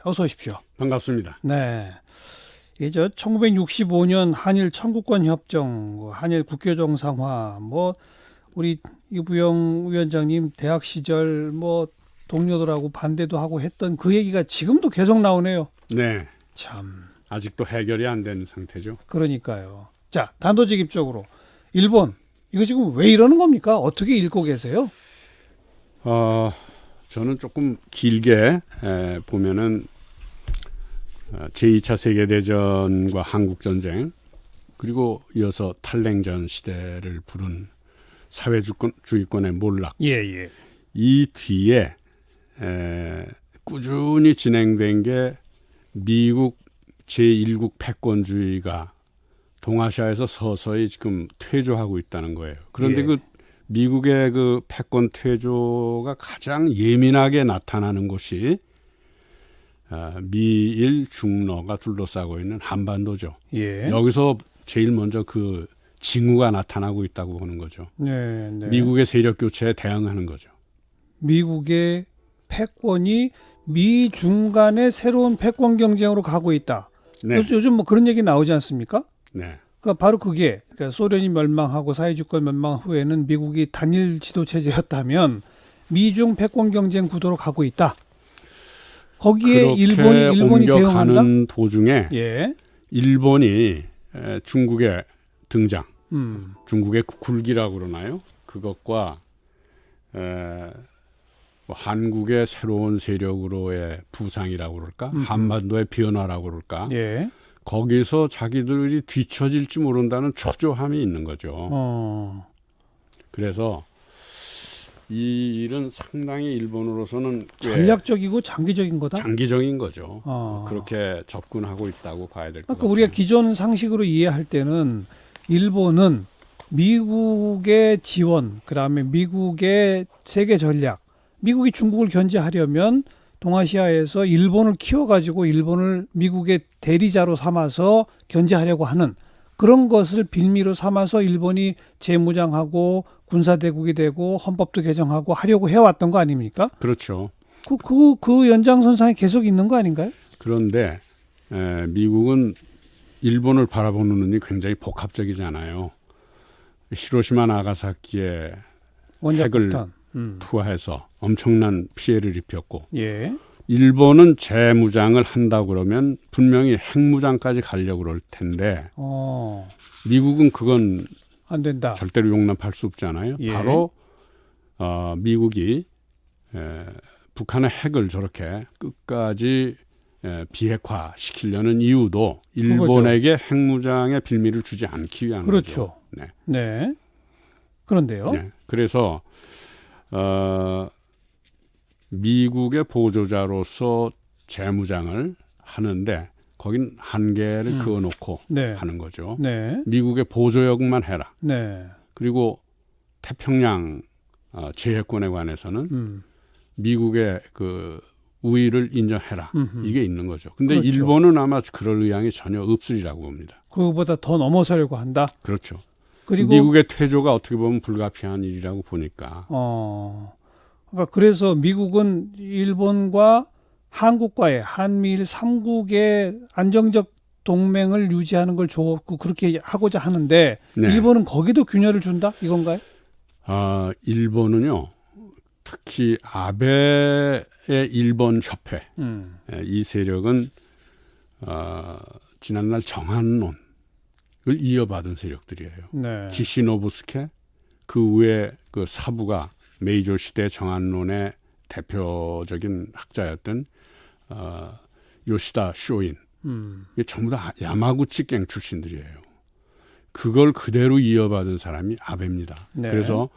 어서 오십시오. 반갑습니다. 네. 이제 1965년 한일 청구권 협정, 한일 국교 정상화, 우리 이부영 위원장님 대학 시절 동료들하고 반대도 하고 했던 그 얘기가 지금도 계속 나오네요. 네, 참. 아직도 해결이 안 된 상태죠. 그러니까요. 자, 단도직입적으로 일본 이거 지금 왜 이러는 겁니까? 어떻게 읽고 계세요? 저는 조금 길게 보면은 제2차 세계대전과 한국전쟁 그리고 이어서 탈냉전 시대를 부른 사회주의권의 몰락 예. 이 뒤에 꾸준히 진행된 게 미국 제1국 패권주의가 동아시아에서 서서히 지금 퇴조하고 있다는 거예요. 그런데 예. 그 미국의 그 패권 퇴조가 가장 예민하게 나타나는 곳이 미일 중러가 둘러싸고 있는 한반도죠. 예. 여기서 제일 먼저 그 징후가 나타나고 있다고 보는 거죠. 네. 미국의 세력 교체에 대응하는 거죠. 미국의 패권이 미중 간의 새로운 패권 경쟁으로 가고 있다. 네. 요즘 그런 얘기 나오지 않습니까? 네. 그러니까 바로 그게 소련이 멸망하고 사회주권 멸망 후에는 미국이 단일 지도 체제였다면 미중 패권 경쟁 구도로 가고 있다. 거기에 일본이 대응한다. 옮겨가는 도중에 예. 일본이 중국의 등장, 음. 중국의 굴기라고 그러나요? 그것과 한국의 새로운 세력으로의 부상이라고 그럴까? 한반도의 변화라고 그럴까? 예. 거기서 자기들이 뒤처질지 모른다는 초조함이 있는 거죠. 그래서 이 일은 상당히 일본으로서는 전략적이고 장기적인 거다. 장기적인 거죠. 어. 그렇게 접근하고 있다고 봐야 될 것 같아요. 그러니까 우리가 기존 상식으로 이해할 때는 일본은 미국의 지원, 그다음에 미국의 세계 전략, 미국이 중국을 견제하려면 동아시아에서 일본을 키워가지고 일본을 미국의 대리자로 삼아서 견제하려고 하는 그런 것을 빌미로 삼아서 일본이 재무장하고 군사대국이 되고 헌법도 개정하고 하려고 해왔던 거 아닙니까? 그렇죠. 그 연장선상에 계속 있는 거 아닌가요? 그런데 미국은 일본을 바라보는 눈이 굉장히 복합적이잖아요. 히로시마 나가사키에 원자 핵을 폭탄. 투하해서 엄청난 피해를 입혔고 예. 일본은 재무장을 한다고 그러면 분명히 핵무장까지 가려고 그럴 텐데 미국은 그건 안 된다. 절대로 용납할 수 없잖아요. 예. 바로 미국이 북한의 핵을 저렇게 끝까지 비핵화 시키려는 이유도 일본에게 핵무장의 빌미를 주지 않기 위한 그렇죠. 거죠. 네. 그런데요. 네. 그래서 미국의 보조자로서 재무장을 하는데 거긴 한계를 그어놓고 하는 거죠. 네. 미국의 보조역만 해라. 네. 그리고 태평양 제해권에 관해서는 미국의 그 우위를 인정해라. 이게 있는 거죠. 근데 그렇죠. 일본은 아마 그럴 의향이 전혀 없으리라고 봅니다. 그거보다 더 넘어서려고 한다. 그렇죠. 그리고 미국의 퇴조가 어떻게 보면 불가피한 일이라고 보니까. 그러니까 그래서 미국은 일본과 한국과의 한미일 3국의 안정적 동맹을 유지하는 걸 좋고 그렇게 하고자 하는데 네. 일본은 거기도 균열을 준다 이건가요? 일본은요. 특히 아베의 일본 협회 이 세력은 지난날 정한론을 이어받은 세력들이에요. 네. 기시노부스케 그 외에 그 사부가 메이조 시대 정한론의 대표적인 학자였던 요시다 쇼인 이게 전부 다 야마구치갱 출신들이에요. 그걸 그대로 이어받은 사람이 아베입니다. 네. 그래서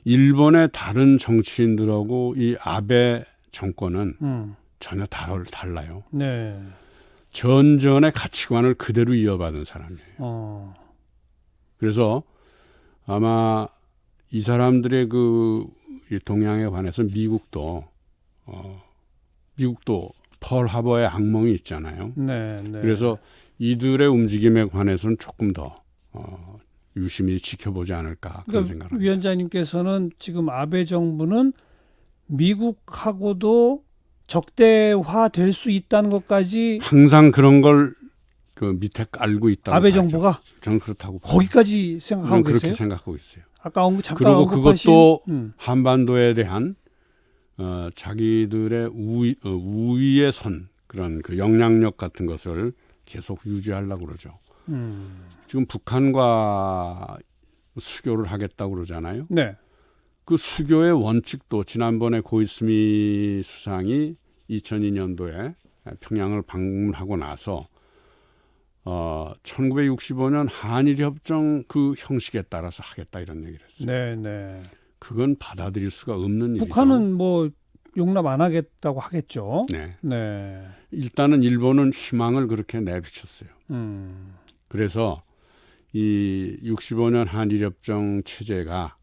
일본의 다른 정치인들하고 이 아베 정권은 전혀 달라요. 네. 전전의 가치관을 그대로 이어받은 사람이에요. 그래서 아마 이 사람들의 이 동향에 관해서 미국도 펄하버의 악몽이 있잖아요. 네. 그래서 이들의 움직임에 관해서는 조금 더 유심히 지켜보지 않을까 그런 그러니까 생각을 합니다. 위원장님께서는 지금 아베 정부는 미국하고도 적대화 될 수 있다는 것까지 항상 그런 걸 그 밑에 깔고 있다고 아베 봐야죠. 정부가 저는 그렇다고 봐요. 거기까지 생각하고 그렇게 계세요? 생각하고 있어요. 아까 잠깐 그리고 언급하신 그것도 한반도에 대한 자기들의 우위에 선 그런 그 영향력 같은 것을 계속 유지하려고 그러죠. 지금 북한과 수교를 하겠다고 그러잖아요. 네. 그 수교의 원칙도 지난번에 고이스미 수상이 2002년도에 평양을 방문하고 나서 1965년 한일 협정 그 형식에 따라서 하겠다 이런 얘기를 했어요. 네, 네. 그건 받아들일 수가 없는 일이죠. 북한은 뭐 용납 안 하겠다고 하겠죠. 네. 네. 일단은 일본은 희망을 그렇게 내비쳤어요. 음. 그래서 이 65년 한일협정 체제가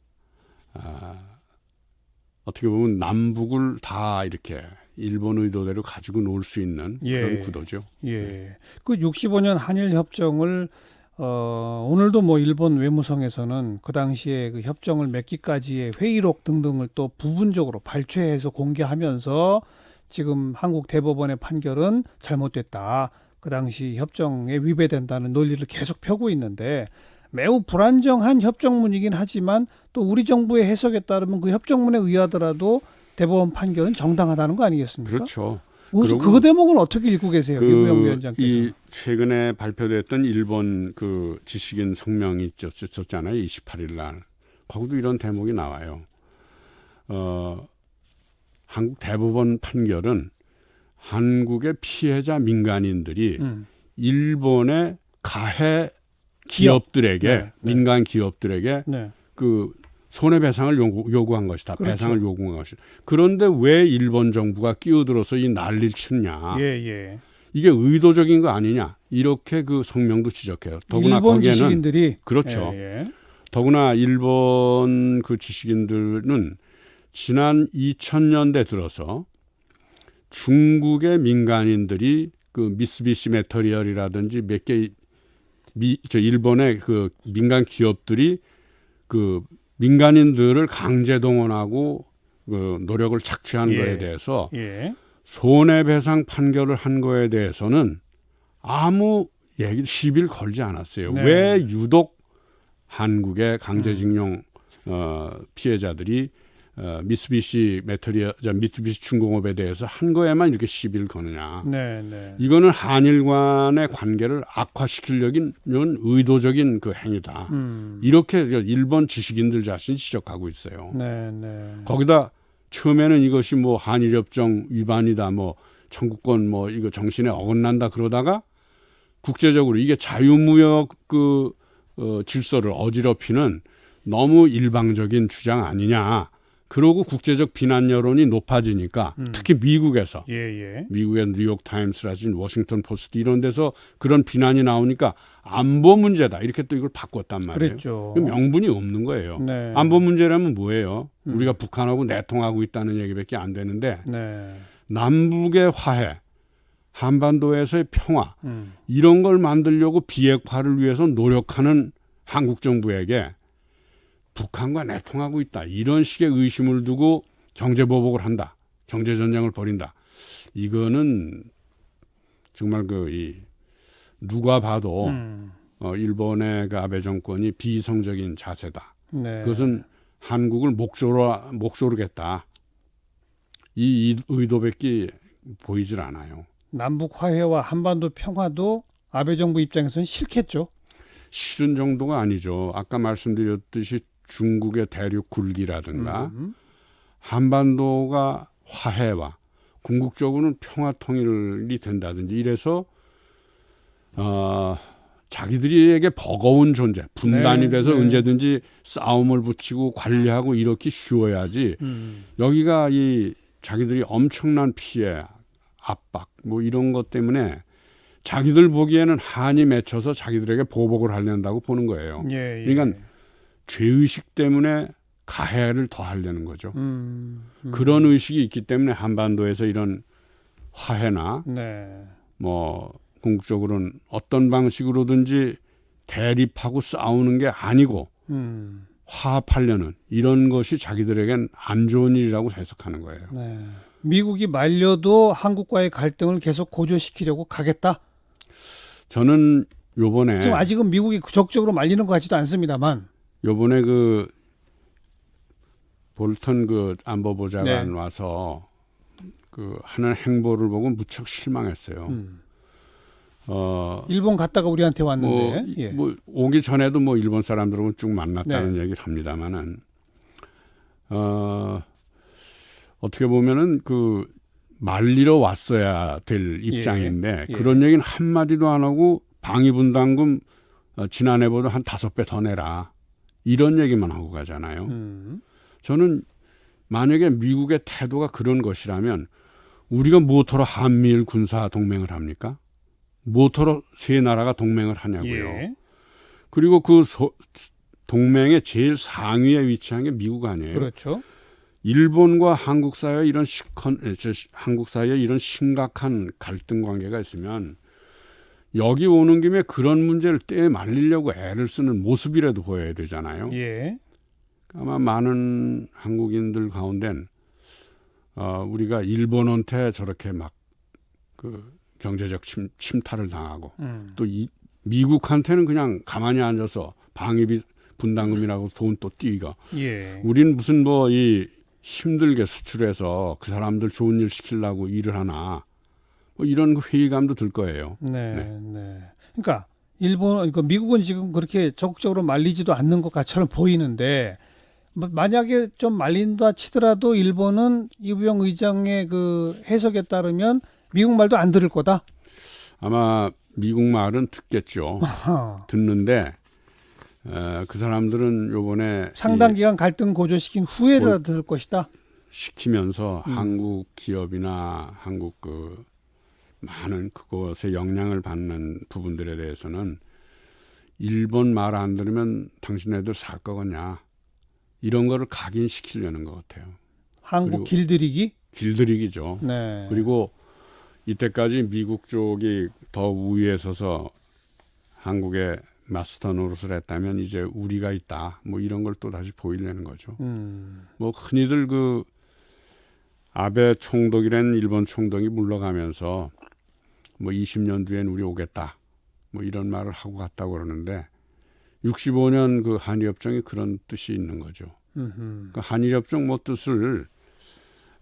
어떻게 보면 남북을 다 이렇게 일본 의도대로 가지고 놀 수 있는 그런 구도죠. 예. 그 65년 한일 협정을 오늘도 뭐 일본 외무성에서는 그 당시에 그 협정을 맺기까지의 회의록 등등을 또 부분적으로 발췌해서 공개하면서 지금 한국 대법원의 판결은 잘못됐다. 그 당시 협정에 위배된다는 논리를 계속 펴고 있는데 매우 불안정한 협정문이긴 하지만 또 우리 정부의 해석에 따르면 그 협정문에 의하더라도 대법원 판결은 정당하다는 거 아니겠습니까? 그렇죠. 그 대목은 어떻게 읽고 계세요, 유부영 이 위원장께서? 최근에 발표됐던 일본 그 지식인 성명이 있었잖아요. 28일 날. 거기도 이런 대목이 나와요. 한국 대법원 판결은 한국의 피해자 민간인들이 일본의 가해 기업들에게 네, 네. 민간 기업들에게 네. 그 손해배상을 요구한 것이다. 그렇죠. 배상을 요구한 것이다. 그런데 왜 일본 정부가 끼어들어서 이 난리를 치느냐. 예. 이게 의도적인 거 아니냐. 이렇게 그 성명도 지적해요. 더구나 일본 거기에는 지식인들이 그렇죠. 예. 더구나 일본 그 지식인들은 지난 2000년대 들어서 중국의 민간인들이 그 미쓰비시 메터리얼이라든지 몇 개 일본의 그 민간 기업들이 그 민간인들을 강제 동원하고 그 노력을 착취한 거에 대해서 손해배상 판결을 한 거에 대해서는 아무 시비를 걸지 않았어요. 네. 왜 유독 한국의 강제징용 피해자들이 미쓰비시 중공업에 대해서 한 거에만 이렇게 시비를 거느냐. 네. 이거는 한일 간의 관계를 악화시키려는 의도적인 그 행위다. 이렇게 일본 지식인들 자신이 지적하고 있어요. 네. 거기다 처음에는 이것이 뭐 한일협정 위반이다, 뭐 청구권 뭐 이거 정신에 어긋난다 그러다가 국제적으로 이게 자유무역 그 질서를 어지럽히는 너무 일방적인 주장 아니냐. 그러고 국제적 비난 여론이 높아지니까 특히 미국에서 미국의 뉴욕 타임스라든지 워싱턴 포스트 이런 데서 그런 비난이 나오니까 안보 문제다 이렇게 또 이걸 바꿨단 말이에요. 그랬죠. 명분이 없는 거예요. 네. 안보 문제라면 뭐예요? 우리가 북한하고 내통하고 있다는 얘기밖에 안 되는데 남북의 화해, 한반도에서의 평화 이런 걸 만들려고 비핵화를 위해서 노력하는 한국 정부에게 북한과 내통하고 있다. 이런 식의 의심을 두고 경제보복을 한다. 경제전쟁을 벌인다. 이거는 정말 누가 봐도 일본의 그 아베 정권이 비이성적인 자세다. 네. 그것은 한국을 목조르겠다. 이 의도밖에 보이질 않아요. 남북 화해와 한반도 평화도 아베 정부 입장에서는 싫겠죠. 싫은 정도가 아니죠. 아까 말씀드렸듯이 중국의 대륙 굴기라든가 한반도가 화해와 궁극적으로는 평화 통일이 된다든지 이래서 자기들에게 버거운 존재, 분단이 돼서 언제든지 싸움을 붙이고 관리하고 이렇게 쉬워야지 여기가 이 자기들이 엄청난 피해, 압박 뭐 이런 것 때문에 자기들 보기에는 한이 맺혀서 자기들에게 보복을 하려고 보는 거예요. 그러니까 죄의식 때문에 가해를 더 하려는 거죠. 그런 의식이 있기 때문에 한반도에서 이런 화해나 뭐 궁극적으로는 어떤 방식으로든지 대립하고 싸우는 게 아니고 화합하려는 이런 것이 자기들에겐 안 좋은 일이라고 해석하는 거예요. 미국이 말려도 한국과의 갈등을 계속 고조시키려고 가겠다. 저는 요번에 지금 아직은 미국이 적극적으로 말리는 것 같지도 않습니다만. 요번에 그 볼턴 그 안보보좌관 네. 와서 그 하는 행보를 보고 무척 실망했어요. 일본 갔다가 우리한테 왔는데. 뭐, 예. 뭐 오기 전에도 뭐 일본 사람들하고 쭉 만났다는 얘기를 합니다만은 어떻게 보면은 그 말리러 왔어야 될 입장인데 예. 그런 얘기는 한 마디도 안 하고 방위분담금 지난해보다 한 5배 더 내라 이런 얘기만 하고 가잖아요. 저는 만약에 미국의 태도가 그런 것이라면 우리가 무엇하러 한미일 군사 동맹을 합니까? 무엇하러 세 나라가 동맹을 하냐고요. 예. 그리고 그 동맹의 제일 상위에 위치한 게 미국 아니에요. 그렇죠. 일본과 한국 사이에 한국 사이에 이런 심각한 갈등 관계가 있으면 여기 오는 김에 그런 문제를 떼 말리려고 애를 쓰는 모습이라도 보여야 되잖아요. 예. 아마 많은 한국인들 가운데는 우리가 일본한테 저렇게 막 그 경제적 침탈을 당하고 또 미국한테는 그냥 가만히 앉아서 방위비 분담금이라고 돈 또 띄가. 예. 우린 무슨 뭐 이 힘들게 수출해서 그 사람들 좋은 일 시키려고 일을 하나 뭐 이런 회의감도 들 거예요. 네. 그러니까 그러니까 미국은 지금 그렇게 적극적으로 말리지도 않는 것 같처럼 보이는데 만약에 좀 말린다 치더라도 일본은 이부영 의장의 그 해석에 따르면 미국 말도 안 들을 거다. 아마 미국 말은 듣겠죠. 듣는데 그 사람들은 요번에 상당 기간 갈등 고조시킨 후에라 들을 것이다. 시키면서 한국 기업이나 한국 그 많은 그것에 영향을 받는 부분들에 대해서는 일본 말 안 들으면 당신네들 살 거겠냐 이런 거를 각인시키려는 것 같아요. 한국 길들이기? 길들이기죠. 네. 그리고 이때까지 미국 쪽이 더 우위에 서서 한국의 마스터 노릇을 했다면 이제 우리가 있다. 뭐 이런 걸 또 다시 보이려는 거죠. 뭐 흔히들 그 아베 총독이란 일본 총독이 물러가면서 뭐 20년 뒤엔 우리 오겠다. 뭐 이런 말을 하고 갔다고 그러는데 65년 그 한일협정이 그런 뜻이 있는 거죠. 그 한일협정 뭐 뜻을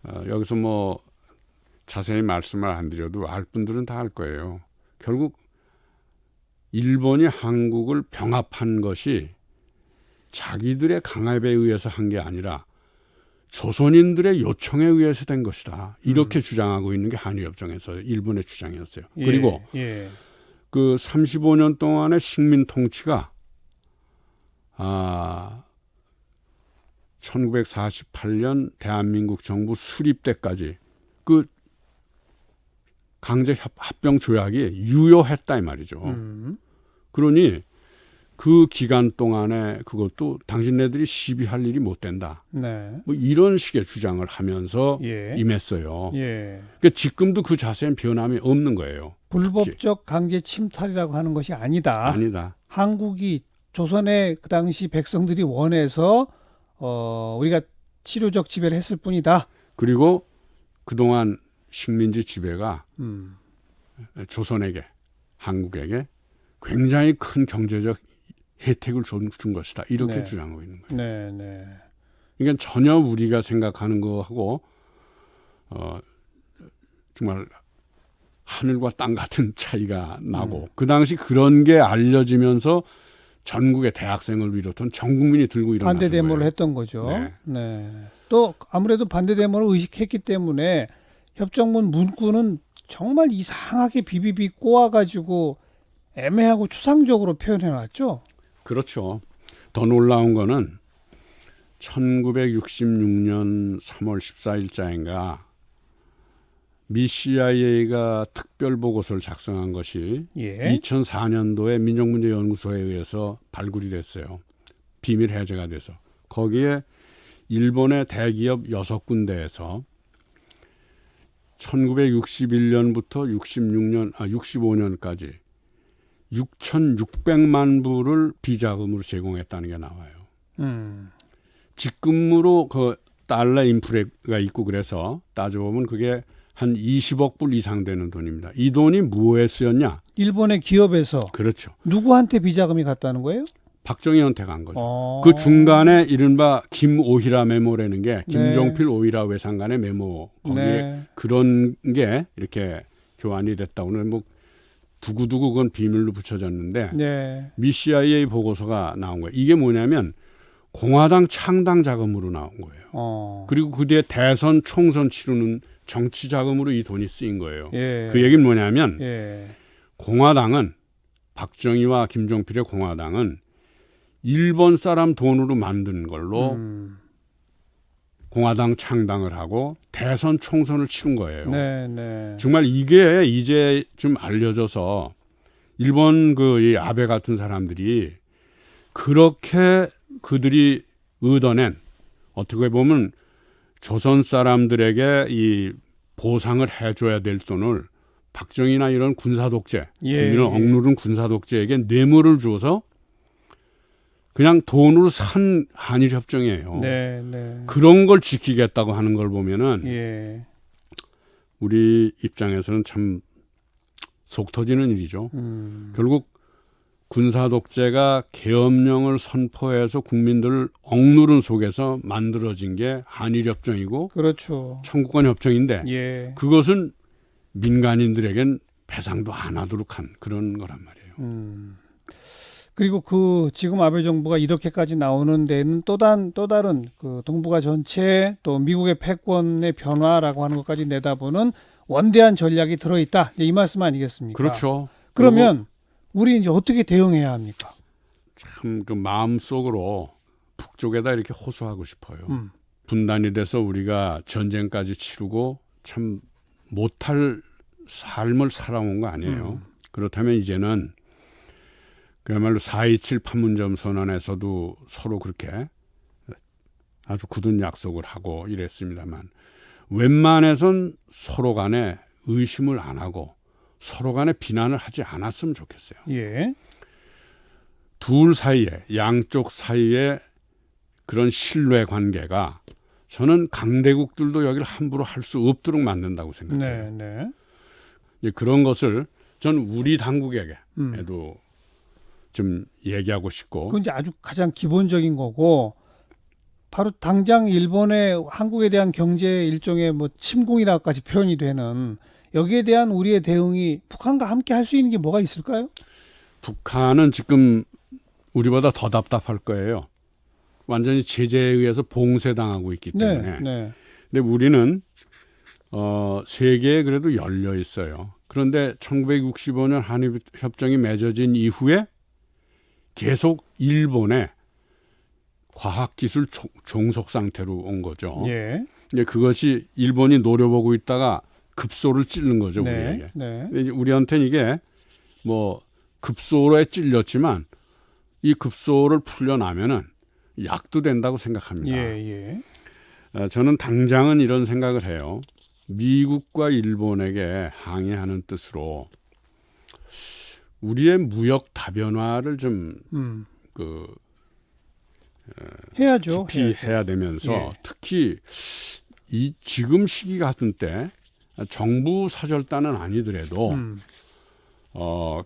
여기서 뭐 자세히 말씀을 안 드려도 알 분들은 다 알 거예요. 결국 일본이 한국을 병합한 것이 자기들의 강압에 의해서 한 게 아니라 조선인들의 요청에 의해서 된 것이다. 이렇게 주장하고 있는 게 한일협정에서 일본의 주장이었어요. 예, 그리고 예. 그 35년 동안의 식민 통치가 1948년 대한민국 정부 수립 때까지 그 강제 합병 조약이 유효했다 이 말이죠. 그러니 그 기간 동안에 그것도 당신네들이 시비할 일이 못 된다. 네. 뭐 이런 식의 주장을 하면서 예. 임했어요. 예. 그러니까 지금도 그 자세한 변함이 없는 거예요. 불법적 강제 침탈이라고 하는 것이 아니다. 아니다. 한국이 조선의 그 당시 백성들이 원해서 우리가 치료적 지배를 했을 뿐이다. 그리고 그동안 식민지 지배가 조선에게 한국에게 굉장히 큰 경제적 혜택을 준 것이다. 이렇게 네. 주장하고 있는 거예요. 네. 그러니까 전혀 우리가 생각하는 거하고 정말 하늘과 땅 같은 차이가 나고 그 당시 그런 게 알려지면서 전국의 대학생을 비롯한 전 국민이 들고 일어나는 반대 데모를 거예요. 했던 거죠. 네. 네. 또 아무래도 반대 데모를 의식했기 때문에 협정문 문구는 정말 이상하게 비비비 꼬아가지고 애매하고 추상적으로 표현해놨죠. 그렇죠. 더 놀라운 거는 1966년 3월 14일자인가 미 CIA가 특별 보고서를 작성한 것이 예. 2004년도에 민족문제연구소에 의해서 발굴이 됐어요. 비밀 해제가 돼서. 거기에 일본의 대기업 6군데에서 1961년부터 65년까지 6,600만 불을 비자금으로 제공했다는 게 나와요. 직금으로 그 달러 인플레가 있고 그래서 따져보면 그게 한 20억 불 이상 되는 돈입니다. 이 돈이 뭐에 쓰였냐? 일본의 기업에서 그렇죠. 누구한테 비자금이 갔다는 거예요? 박정희한테 간 거죠. 어. 그 중간에 이른바 김오히라 메모라는 게 네. 김종필 오히라 외상간의 메모 거기에 네. 그런 게 이렇게 교환이 됐다. 오늘 뭐 두고두고 그건 비밀로 붙여졌는데 네. 미 CIA 보고서가 나온 거예요. 이게 뭐냐면 공화당 창당 자금으로 나온 거예요. 그리고 그 뒤에 대선 총선 치르는 정치 자금으로 이 돈이 쓰인 거예요. 예. 그 얘기는 뭐냐면 예. 공화당은 박정희와 김종필의 공화당은 일본 사람 돈으로 만든 걸로 공화당 창당을 하고 대선 총선을 치른 거예요. 네, 네. 정말 이게 이제 좀 알려져서 일본 이 아베 같은 사람들이 그렇게 그들이 얻어낸 어떻게 보면 조선 사람들에게 이 보상을 해줘야 될 돈을 박정희나 이런 군사 독재, 이런 억누른 군사 독재에게 뇌물을 줘서 그냥 돈으로 산 한일 협정이에요. 네, 네. 그런 걸 지키겠다고 하는 걸 보면은 예. 우리 입장에서는 참 속 터지는 일이죠. 결국 군사 독재가 계엄령을 선포해서 국민들을 억누른 속에서 만들어진 게 한일 협정이고 그렇죠. 청구권 협정인데 예. 그것은 민간인들에겐 배상도 안 하도록 한 그런 거란 말이에요. 그리고 그 지금 아베 정부가 이렇게까지 나오는 데는 또 다른 그 동북아 전체 또 미국의 패권의 변화라고 하는 것까지 내다보는 원대한 전략이 들어있다. 이 말씀 아니겠습니까? 그렇죠. 그러면 우리 이제 어떻게 대응해야 합니까? 참 그 마음속으로 북쪽에다 이렇게 호소하고 싶어요. 분단이 돼서 우리가 전쟁까지 치르고 참 못할 삶을 살아온 거 아니에요. 그렇다면 이제는 그야말로 4.27 판문점 선언에서도 서로 그렇게 아주 굳은 약속을 하고 이랬습니다만 웬만해선 서로 간에 의심을 안 하고 서로 간에 비난을 하지 않았으면 좋겠어요. 예. 둘 사이에 양쪽 사이에 그런 신뢰 관계가 저는 강대국들도 여기를 함부로 할 수 없도록 만든다고 생각해요. 네, 네. 그런 것을 전 우리 당국에게도 좀 얘기하고 싶고. 그건 이제 아주 가장 기본적인 거고 바로 당장 일본의 한국에 대한 경제 일종의 뭐 침공이라고까지 표현이 되는 여기에 대한 우리의 대응이 북한과 함께 할 수 있는 게 뭐가 있을까요? 북한은 지금 우리보다 더 답답할 거예요. 완전히 제재에 의해서 봉쇄당하고 있기 때문에. 네. 근데 우리는 세계에 그래도 열려 있어요. 그런데 1965년 한일 협정이 맺어진 이후에 계속 일본의 과학기술 종속 상태로 온 거죠. 예. 근데 그것이 일본이 노려보고 있다가 급소를 찌른 거죠. 네. 우리에게. 네. 근데 이제 우리한테는 이게 뭐 급소로에 찔렸지만 이 급소를 풀려나면은 약도 된다고 생각합니다. 예. 저는 당장은 이런 생각을 해요. 미국과 일본에게 항의하는 뜻으로 우리의 무역 다변화를 좀 해야죠. 깊이 해야 되면서 예. 특히 이 지금 시기 같은 때 정부 사절단은 아니더라도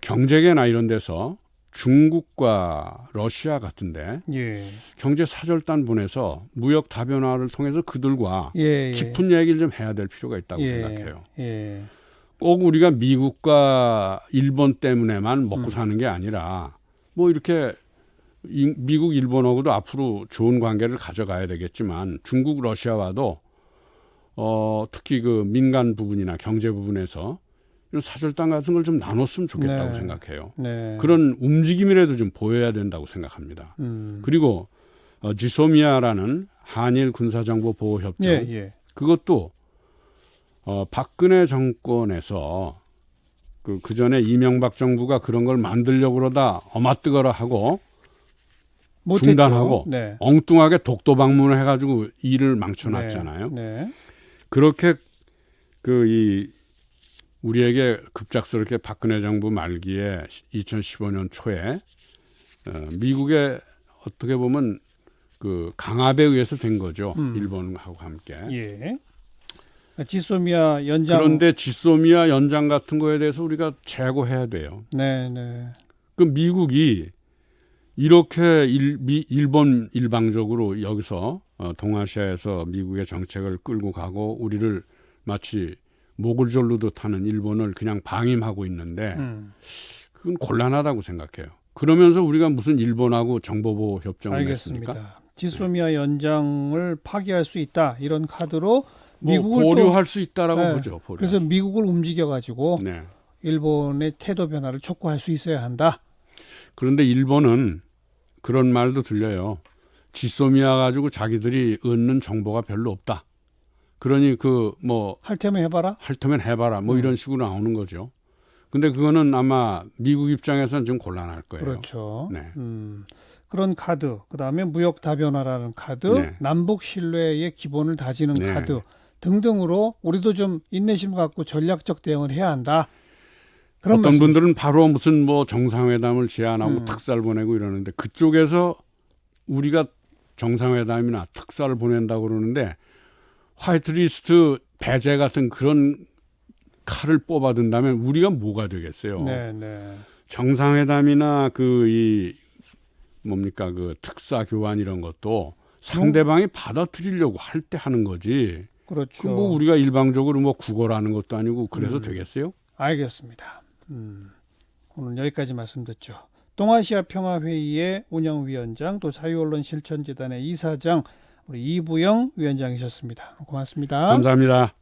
경제계나 이런 데서 중국과 러시아 같은데 예. 경제 사절단 보내서 무역 다변화를 통해서 그들과 예. 깊은 얘기를 좀 해야 될 필요가 있다고 예. 생각해요. 예. 꼭 우리가 미국과 일본 때문에만 먹고 사는 게 아니라 뭐 이렇게 미국, 일본하고도 앞으로 좋은 관계를 가져가야 되겠지만 중국, 러시아와도 특히 그 민간 부분이나 경제 부분에서 이런 사절단 같은 걸 좀 나눴으면 좋겠다고 네. 생각해요. 네. 그런 움직임이라도 좀 보여야 된다고 생각합니다. 그리고 지소미아라는 한일 군사정보 보호 협정 예. 그것도 박근혜 정권에서 그 전에 이명박 정부가 그런 걸 만들려고 그러다 어마뜨거라 하고 못했죠. 중단하고 네. 엉뚱하게 독도 방문을 해가지고 일을 망쳐놨잖아요. 네. 그렇게 우리에게 급작스럽게 박근혜 정부 말기에 2015년 초에 미국의 어떻게 보면 그 강압에 의해서 된 거죠. 일본하고 함께. 예. 지소미아 연장. 그런데 지소미아 연장 같은 거에 대해서 우리가 재고해야 돼요. 네, 네. 그 미국이 이렇게 일본 일방적으로 여기서 동아시아에서 미국의 정책을 끌고 가고 우리를 마치 목을 졸르듯 하는 일본을 그냥 방임하고 있는데 그건 곤란하다고 생각해요. 그러면서 우리가 무슨 일본하고 정보보호 협정을 알겠습니다. 맺습니까? 지소미아 연장을 파기할 수 있다. 이런 카드로 뭐 미국을 보류할 수 있다라고 네. 보죠. 보류. 그래서 미국을 움직여가지고 네. 일본의 태도 변화를 촉구할 수 있어야 한다. 그런데 일본은 그런 말도 들려요. 지소미아 가지고 자기들이 얻는 정보가 별로 없다. 그러니 그 뭐 할 테면 해봐라. 할 테면 해봐라. 뭐 이런 식으로 나오는 거죠. 근데 그거는 아마 미국 입장에서는 좀 곤란할 거예요. 그렇죠. 네. 그런 카드, 그다음에 무역 다변화라는 카드, 네. 남북 신뢰의 기본을 다지는 네. 카드 등등으로 우리도 좀 인내심 갖고 전략적 대응을 해야 한다. 그런 어떤 말씀. 분들은 바로 무슨 뭐 정상회담을 제안하고 특사를 보내고 이러는데 그쪽에서 우리가 정상회담이나 특사를 보낸다고 그러는데 화이트리스트 배제 같은 그런 칼을 뽑아든다면 우리가 뭐가 되겠어요? 네, 네. 정상회담이나 그 뭡니까 그 특사 교환 이런 것도 상대방이 받아들이려고 할 때 하는 거지. 그렇죠. 그 뭐 우리가 일방적으로 뭐 구걸하는 것도 아니고 그래서 되겠어요? 알겠습니다. 오늘 여기까지 말씀 듣죠. 동아시아 평화회의의 운영위원장 또 자유언론실천재단의 이사장 우리 이부영 위원장이셨습니다. 고맙습니다. 감사합니다.